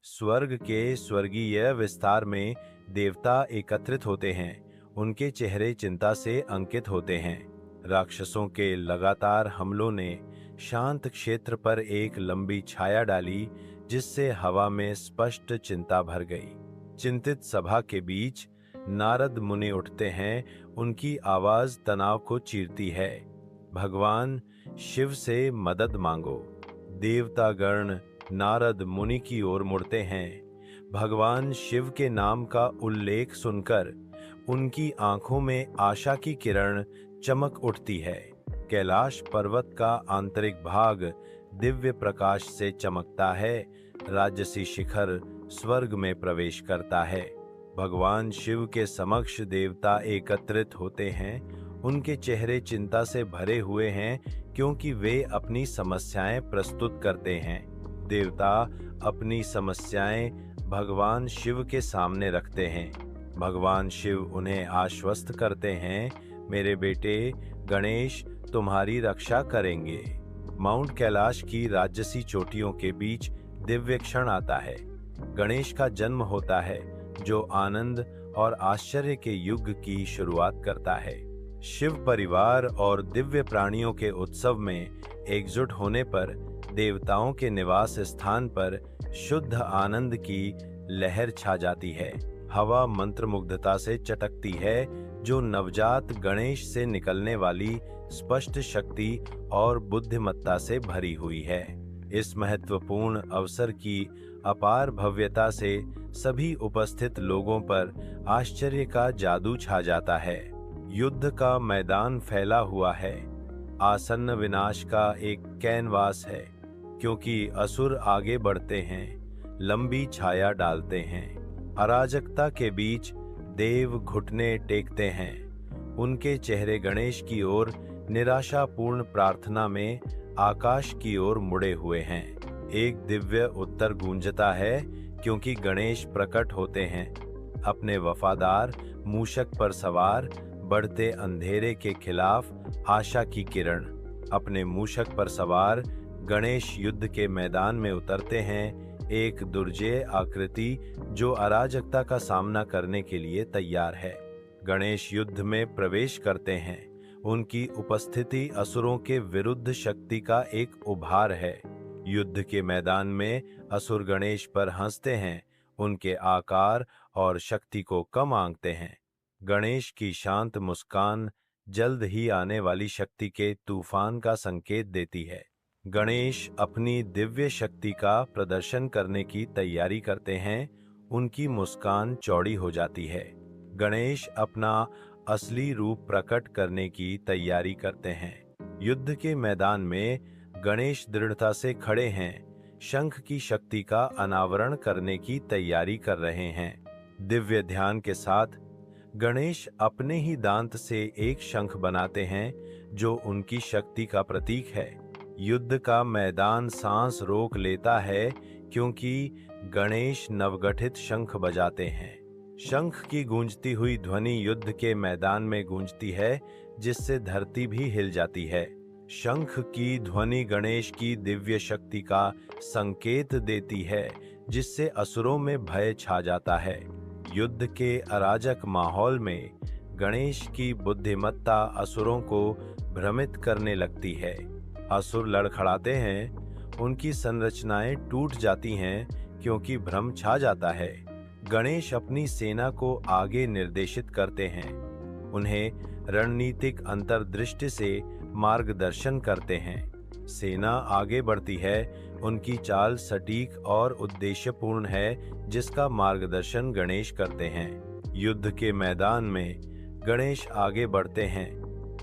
स्वर्ग के स्वर्गीय विस्तार में देवता एकत्रित होते हैं। उनके चेहरे चिंता से अंकित होते हैं। राक्षसों के लगातार हमलों ने शांत क्षेत्र पर एक लंबी छाया डाली, जिससे हवा में स्पष्ट चिंता भर गई। चिंतित सभा के बीच नारद मुनि उठते हैं। उनकी आवाज तनाव को चीरती है। भगवान शिव से मदद मांगो। देवतागण नारद मुनि की ओर मुड़ते हैं। भगवान शिव के नाम का उल्लेख सुनकर उनकी आंखों में आशा की किरण चमक उठती है। कैलाश पर्वत का आंतरिक भाग दिव्य प्रकाश से चमकता है। राजसी शिखर स्वर्ग में प्रवेश करता है। भगवान शिव के समक्ष देवता एकत्रित होते हैं। उनके चेहरे चिंता से भरे हुए हैं, क्योंकि वे अपनी समस्याएं प्रस्तुत करते हैं। देवता अपनी समस्याएं भगवान शिव के सामने रखते हैं। भगवान शिव उन्हें आश्वस्त करते हैं, मेरे बेटे गणेश तुम्हारी रक्षा करेंगे। माउंट कैलाश की राजसी चोटियों के बीच दिव्य क्षण आता है। गणेश का जन्म होता है, जो आनंद और आश्चर्य के युग की शुरुआत करता है। शिव परिवार और दिव्य प्राणियों के उत्सव में एकजुट होने पर देवताओं के निवास स्थान पर शुद्ध आनंद की लहर छा जाती है। हवा मंत्रमुग्धता से चटकती है, जो नवजात गणेश से निकलने वाली स्पष्ट शक्ति और बुद्धिमत्ता से भरी हुई है। इस महत्वपूर्ण अवसर की अपार भव्यता से सभी उपस्थित लोगों पर आश्चर्य का जादू छा जाता है। युद्ध का मैदान फैला हुआ है। आसन्न विनाश का एक कैनवास है, क्योंकि असुर आगे बढ़ते हैं, लंबी छाया डालते हैं। अराजकता के बीच देव घुटने टेकते हैं। उनके चेहरे गणेश की ओर निराशापूर्ण प्रार्थना में आकाश की ओर मुड़े हुए हैं। एक दिव्य उत्तर गूंजता है, क्योंकि गणेश प्रकट होते हैं, अपने वफादार मूषक पर सवार, बढ़ते अंधेरे के खिलाफ आशा की किरण। अपने मूषक पर सवार गणेश युद्ध के मैदान में उतरते हैं, एक दुर्जेय आकृति जो अराजकता का सामना करने के लिए तैयार है। गणेश युद्ध में प्रवेश करते हैं। उनकी उपस्थिति असुरों के विरुद्ध शक्ति का एक उभार है। युद्ध के मैदान में असुर गणेश पर हंसते हैं, उनके आकार और शक्ति को कम आंकते हैं। गणेश की शांत मुस्कान जल्द ही आने वाली शक्ति के तूफान का संकेत देती है। गणेश अपनी दिव्य शक्ति का प्रदर्शन करने की तैयारी करते हैं। उनकी मुस्कान चौड़ी हो जाती है। गणेश अपना असली रूप प्रकट करने की तैयारी करते हैं। युद्ध के मैदान में गणेश दृढ़ता से खड़े हैं, शंख की शक्ति का अनावरण करने की तैयारी कर रहे हैं। दिव्य ध्यान के साथ गणेश अपने ही दांत से एक शंख बनाते हैं, जो उनकी शक्ति का प्रतीक है। युद्ध का मैदान सांस रोक लेता है, क्योंकि गणेश नवगठित शंख बजाते हैं। शंख की गूंजती हुई ध्वनि युद्ध के मैदान में गूंजती है, जिससे धरती भी हिल जाती है। शंख की ध्वनि गणेश की दिव्य शक्ति का संकेत देती है, जिससे असुरों में भय छा जाता है। युद्ध के अराजक माहौल में गणेश की बुद्धिमत्ता असुरों को भ्रमित करने लगती है। असुर लड़खड़ाते हैं, उनकी संरचनाएं टूट जाती हैं, क्योंकि भ्रम छा जाता है। गणेश अपनी सेना को आगे निर्देशित करते हैं। उन्हें रणनीतिक अंतर्दृष्टि से मार्गदर्शन करते हैं। सेना आगे बढ़ती है, उनकी चाल सटीक और उद्देश्यपूर्ण है, जिसका मार्गदर्शन गणेश करते हैं। युद्ध के मैदान में गणेश आगे बढ़ते हैं,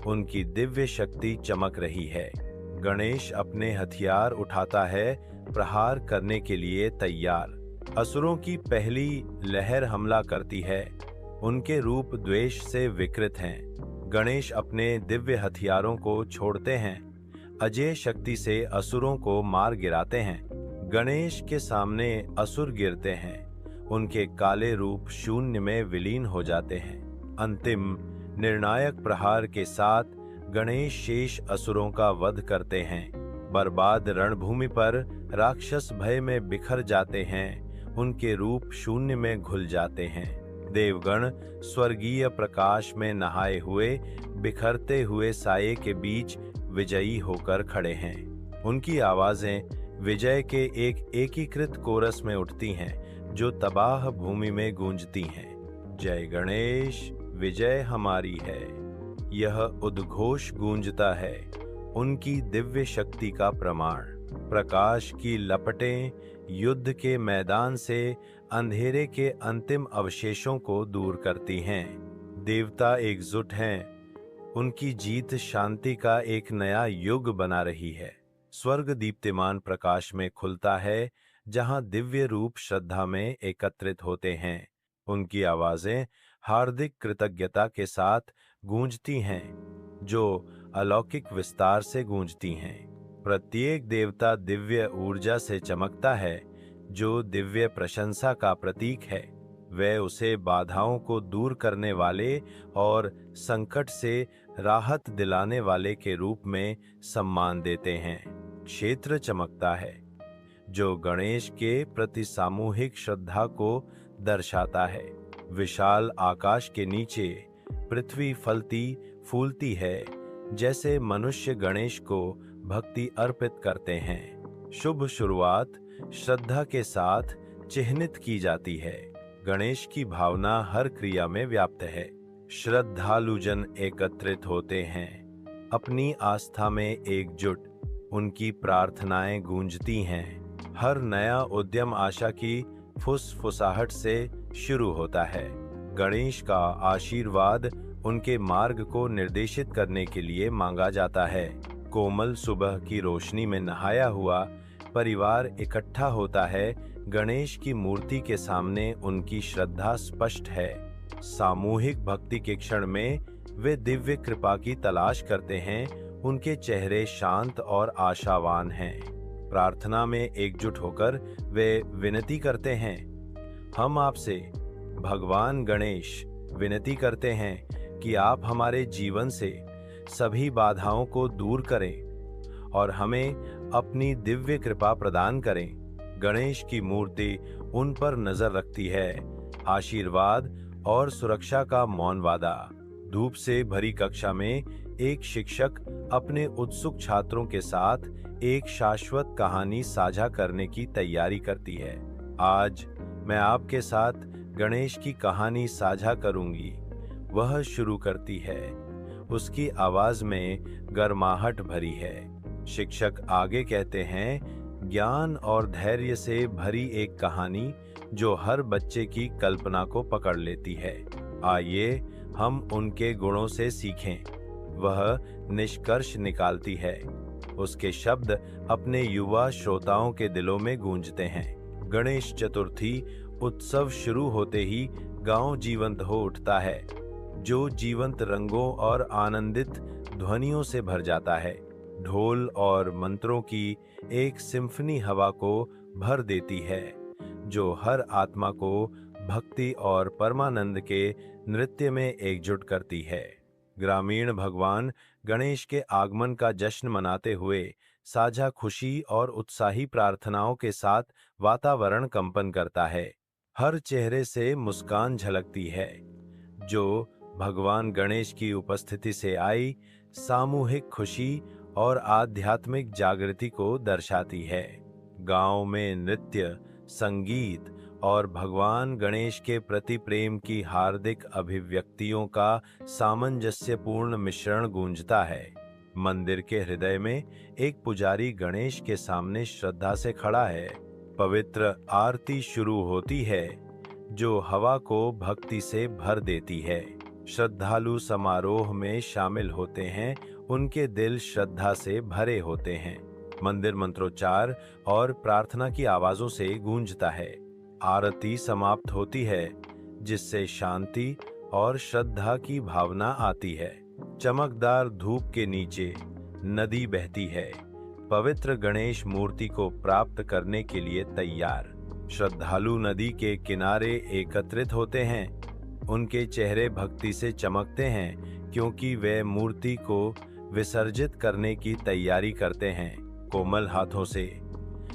उनकी दिव्य शक्ति चमक रही है। गणेश अपने हथियार उठाता है, प्रहार करने के लिए तैयार। असुरों की पहली लहर हमला करती है। उनके रूप द्वेष से विकृत हैं। गणेश अपने दिव्य हथियारों को छोड़ते हैं, अजेय शक्ति से असुरों को मार गिराते हैं। गणेश के सामने असुर गिरते हैं, उनके काले रूप शून्य में विलीन हो जाते हैं। अंतिम निर्णायक प्रहार के साथ गणेश शेष असुरों का वध करते हैं। बर्बाद रणभूमि पर राक्षस भय में बिखर जाते हैं। उनके रूप शून्य में घुल जाते हैं। देवगण स्वर्गीय प्रकाश में नहाए हुए बिखरते हुए साये के बीच विजयी होकर खड़े हैं। उनकी आवाजें विजय के एक एकीकृत कोरस में उठती हैं, जो तबाह भूमि में गूंजती हैं। जय गणेश, विजय हमारी है। यह उद्घोष गूंजता है, उनकी दिव्य शक्ति का प्रमाण। प्रकाश की लपटें युद्ध के मैदान से अंधेरे के अंतिम अवशेषों को दूर करती हैं। देवता एकजुट हैं, उनकी जीत शांति का एक नया युग बना रही है। स्वर्ग दीप्तिमान प्रकाश में खुलता है, जहां दिव्य रूप श्रद्धा में एकत्रित होते हैं। उनकी आवाजें हार्दिक कृतज्ञता के साथ गूंजती हैं, जो अलौकिक विस्तार से गूंजती हैं। प्रत्येक देवता दिव्य ऊर्जा से चमकता है, जो दिव्य प्रशंसा का प्रतीक है। वे उसे बाधाओं को दूर करने वाले और संकट से राहत दिलाने वाले के रूप में सम्मान देते हैं। क्षेत्र चमकता है, जो गणेश के प्रति सामूहिक श्रद्धा को दर्शाता है। विशाल आकाश के नीचे पृथ्वी फलती फूलती है, जैसे मनुष्य गणेश को भक्ति अर्पित करते हैं। शुभ शुरुआत श्रद्धा के साथ चिह्नित की जाती है। गणेश की भावना हर क्रिया में व्याप्त है। श्रद्धालुजन एकत्रित होते हैं, अपनी आस्था में एकजुट। उनकी प्रार्थनाएं गूंजती हैं। हर नया उद्यम आशा की फुसफुसाहट से शुरू होता है। गणेश का आशीर्वाद उनके मार्ग को निर्देशित करने के लिए मांगा जाता है। कोमल सुबह की रोशनी में नहाया हुआ परिवार इकट्ठा होता है। गणेश की मूर्ति के सामने उनकी श्रद्धा स्पष्ट है। सामूहिक भक्ति के क्षण में वे दिव्य कृपा की तलाश करते हैं। उनके चेहरे शांत और आशावान हैं। प्रार्थना में एकजुट होकर वे विनती करते हैं, हम आपसे भगवान गणेश विनती करते हैं कि आप हमारे जीवन से सभी बाधाओं को दूर करें और हमें अपनी दिव्य कृपा प्रदान करें। गणेश की मूर्ति उन पर नजर रखती है, आशीर्वाद और सुरक्षा का मौन वादा। धूप से भरी कक्षा में एक शिक्षक अपने उत्सुक छात्रों के साथ एक शाश्वत कहानी साझा करने की तैयारी करती है। आज मैं आपके साथ गणेश की कहानी साझा करूंगी। वह शुरू करती है, उसकी आवाज में गर्माहट भरी है। शिक्षक आगे कहते हैं, ज्ञान और धैर्य से भरी एक कहानी जो हर बच्चे की कल्पना को पकड़ लेती है। आइए हम उनके गुणों से सीखें। वह निष्कर्ष निकालती है। उसके शब्द अपने युवा श्रोताओं के दिलों में गूंजते हैं। गणेश चतुर्थी उत्सव शुरू होते ही गांव जीवंत हो उठता है, जो जीवंत रंगों और आनंदित ध्वनियों से भर जाता है। ढोल और मंत्रों की एक सिम्फनी हवा को भर देती है, जो हर आत्मा को भक्ति और परमानंद के नृत्य में एकजुट करती है। ग्रामीण भगवान गणेश के आगमन का जश्न मनाते हुए साझा खुशी और उत्साही प्रार्थनाओं के साथ वातावरण कंपन करता है। हर चेहरे से मुस्कान झलकती है, जो भगवान गणेश की उपस्थिति से आई सामूहिक खुशी और आध्यात्मिक जागृति को दर्शाती है। गांव में नृत्य, संगीत और भगवान गणेश के प्रति प्रेम की हार्दिक अभिव्यक्तियों का सामंजस्यपूर्ण मिश्रण गूंजता है। मंदिर के हृदय में एक पुजारी गणेश के सामने श्रद्धा से खड़ा है। पवित्र आरती शुरू होती है, जो हवा को भक्ति से भर देती है। श्रद्धालु समारोह में शामिल होते हैं, उनके दिल श्रद्धा से भरे होते हैं। मंदिर मंत्रोच्चार और प्रार्थना की आवाजों से गूंजता है। आरती समाप्त होती है, जिससे शांति और श्रद्धा की भावना आती है। चमकदार धूप के नीचे नदी बहती है, पवित्र गणेश मूर्ति को प्राप्त करने के लिए तैयार। श्रद्धालु नदी के किनारे एकत्रित होते हैं। उनके चेहरे भक्ति से चमकते हैं, क्योंकि वे मूर्ति को विसर्जित करने की तैयारी करते हैं। कोमल हाथों से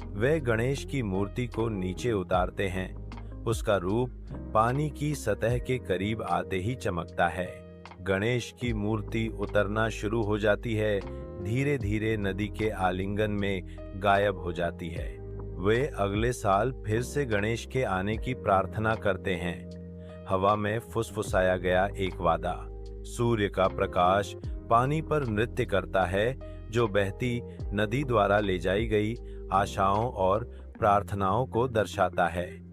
वे गणेश की मूर्ति को नीचे उतारते हैं। उसका रूप पानी की सतह के करीब आते ही चमकता है। गणेश की मूर्ति उतरना शुरू हो जाती है, धीरे धीरे नदी के आलिंगन में गायब हो जाती है। वे अगले साल फिर से गणेश के आने की प्रार्थना करते हैं। हवा में फुसफुसाया गया एक वादा। सूर्य का प्रकाश पानी पर नृत्य करता है, जो बहती नदी द्वारा ले जाई गई आशाओं और प्रार्थनाओं को दर्शाता है।